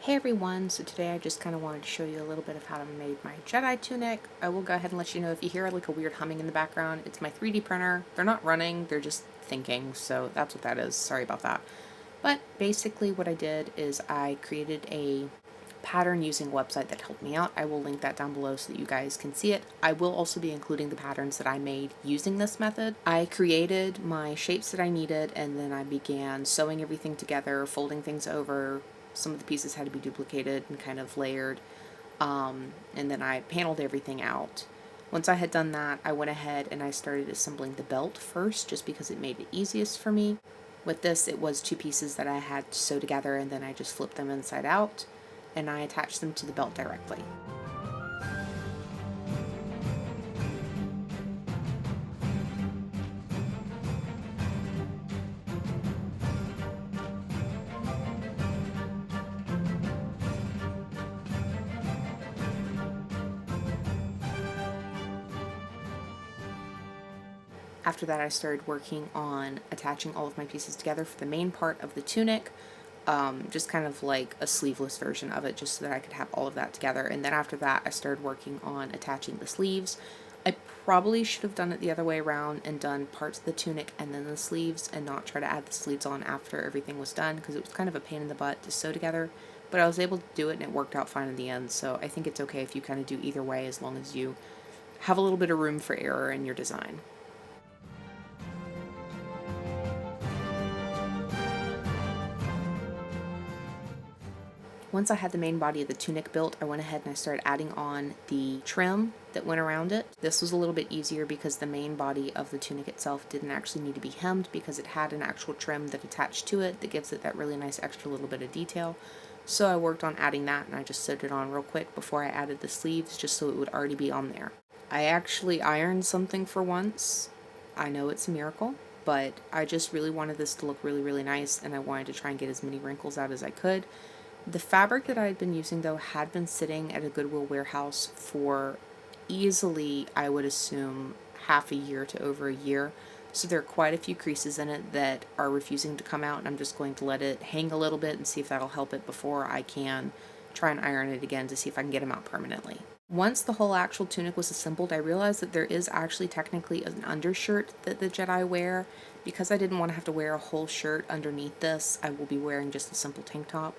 Hey everyone, so today I just kind of wanted to show you a little bit of how I made my Jedi tunic. I will go ahead and let you know if you hear like a weird humming in the background, it's my 3D printer. They're not running, they're just thinking, so that's what that is. Sorry about that. But basically what I did is I created a pattern using a website that helped me out. I will link that down below so that you guys can see it. I will also be including the patterns that I made using this method. I created my shapes that I needed and then I began sewing everything together, folding things over. Some of the pieces had to be duplicated and kind of layered. And then I paneled everything out. Once I had done that, I went ahead and I started assembling the belt first just because it made it easiest for me. With this, it was two pieces that I had to sew together and then I just flipped them inside out and I attached them to the belt directly. After that, I started working on attaching all of my pieces together for the main part of the tunic, just kind of like a sleeveless version of it, just so that I could have all of that together. And then after that, I started working on attaching the sleeves. I probably should have done it the other way around and done parts of the tunic and then the sleeves and not try to add the sleeves on after everything was done, because it was kind of a pain in the butt to sew together. But I was able to do it and it worked out fine in the end, so I think it's okay if you kind of do either way as long as you have a little bit of room for error in your design. Once I had the main body of the tunic built, I went ahead and I started adding on the trim that went around it. This was a little bit easier because the main body of the tunic itself didn't actually need to be hemmed because it had an actual trim that attached to it that gives it that really nice extra little bit of detail. So I worked on adding that and I just sewed it on real quick before I added the sleeves just so it would already be on there. I actually ironed something for once. I know it's a miracle, but I just really wanted this to look really, really nice and I wanted to try and get as many wrinkles out as I could. The fabric that I had been using, though, had been sitting at a Goodwill warehouse for easily, I would assume, half a year to over a year. So there are quite a few creases in it that are refusing to come out, and I'm just going to let it hang a little bit and see if that'll help it before I can try and iron it again to see if I can get them out permanently. Once the whole actual tunic was assembled, I realized that there is actually technically an undershirt that the Jedi wear. Because I didn't want to have to wear a whole shirt underneath this, I will be wearing just a simple tank top.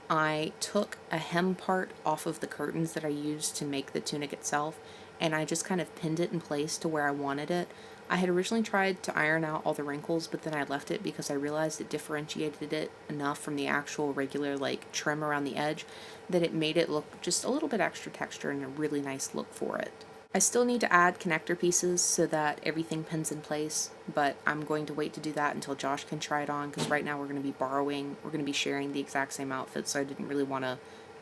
I took a hem part off of the curtains that I used to make the tunic itself, and I just kind of pinned it in place to where I wanted it. I had originally tried to iron out all the wrinkles, but then I left it because I realized it differentiated it enough from the actual regular like trim around the edge that it made it look just a little bit extra texture and a really nice look for it. I still need to add connector pieces so that everything pins in place, but I'm going to wait to do that until Josh can try it on, because right now we're going to be sharing the exact same outfit, so I didn't really want to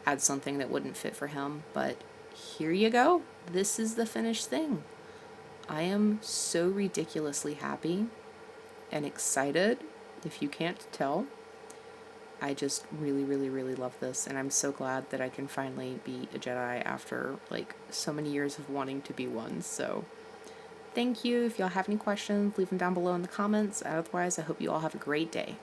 add something that wouldn't fit for him. But here you go. This is the finished thing. I am so ridiculously happy and excited, if you can't tell. I just really, really, really love this, and I'm so glad that I can finally be a Jedi after, like, so many years of wanting to be one, so thank you. If y'all have any questions, leave them down below in the comments. Otherwise, I hope you all have a great day.